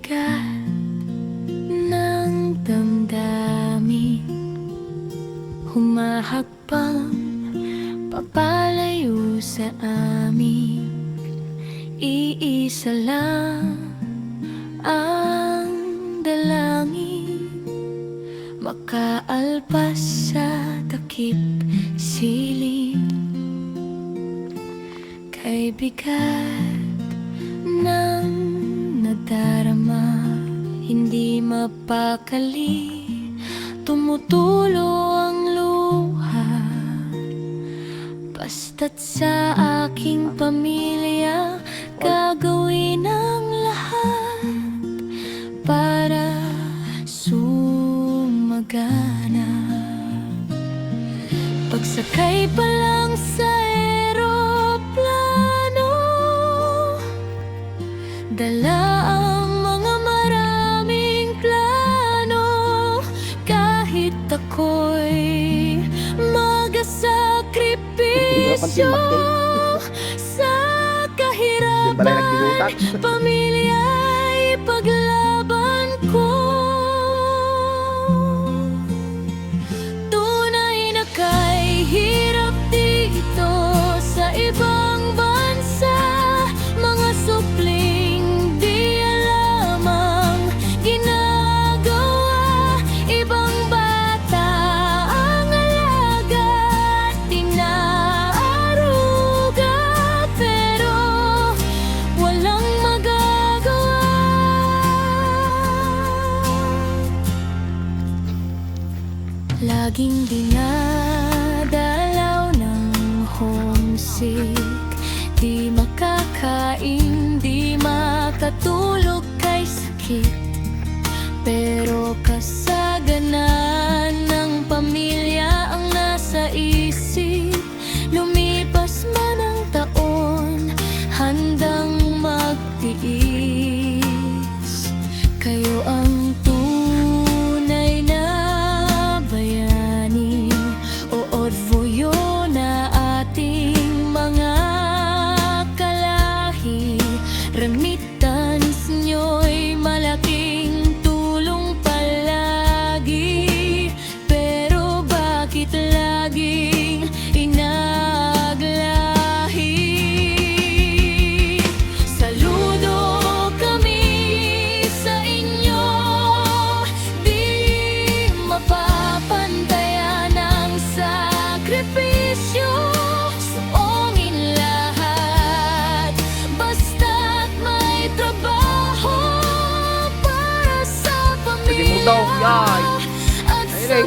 bigat ng damdamin, humahakbang papalayo sa amin. Iisa lang ang dalangin, makaalpas sa takip siling. Kay bigat ng nadarama, hindi mapakali, tumutulo ang luha. Basta't sa aking pamilya, gagawin ang lahat para sumagana. Pagsakay pa lang sa eroplano, dala ang mga maraming plano. Kahit ako'y magsasakripisyo sa kahirapan, pamilya'y paglaban ko. Tunay na kay hirap dito sa ibang bansa, mga supling di alam ang ginagawa. Ibang bata ang alaga at tinaaruga, pero walang magagawa. Laging dinadalaw ng homesick, di makakain, di makatulog kay sakit. Pero kasaganan ng pamilya ang nasa isip. Lumipas man ang taon, handang magtiis. Kayo ang tunay na bayani, o orgulyo na ating mga kalahi. Remittance nyo'y malaking tulong palagi, pero bakit laging inaglahi? Saludo kami sa inyo, di mapapantayan ang sakripisyo. Suongin lahat, basta't may trabaho para sa pamilya at sa